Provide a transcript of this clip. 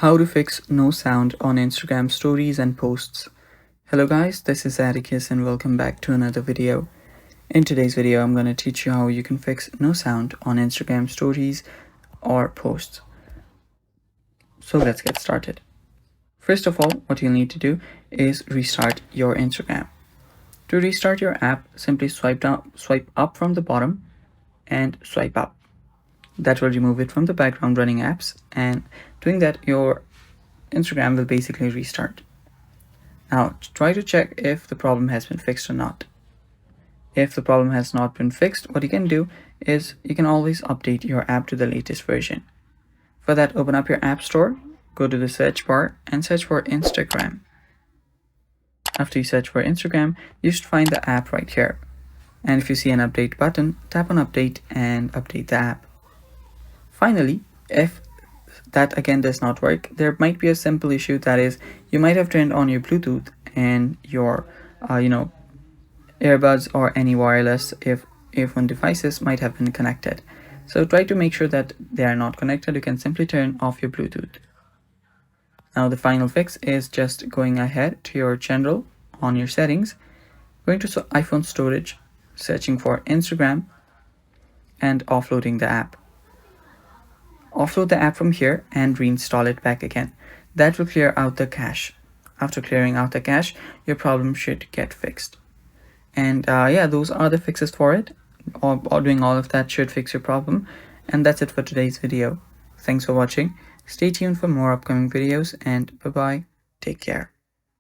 How to fix no sound on Instagram stories and posts. Hello guys, this is Atticus and welcome back to another video. In today's video, I'm going to teach you how you can fix no sound on Instagram stories or posts. So let's get started. First of all, what you'll need to do is restart your Instagram. To restart your app, simply swipe up from the bottom and swipe up. That will remove it from the background running apps, and doing that your Instagram will basically restart. Now try to check if the problem has been fixed or not. If the problem has not been fixed, what you can do is you can always update your app to the latest version. For that, open up your app store, go to the search bar and search for Instagram. After you search for Instagram, you should find the app right here. And if you see an update button, tap on update and update the app. Finally, if that again does not work, there might be a simple issue, that is you might have turned on your Bluetooth and your earbuds or any wireless earphone devices might have been connected. So try to make sure that they are not connected. You can simply turn off your Bluetooth. Now the final fix is just going ahead to your general on your settings, going to iPhone storage, searching for Instagram and offloading the app. Offload the app from here and reinstall it back again. That will clear out the cache. After clearing out the cache, your problem should get fixed. And yeah, those are the fixes for it. Doing all of that should fix your problem. And that's it for today's video. Thanks for watching. Stay tuned for more upcoming videos and bye bye. Take care.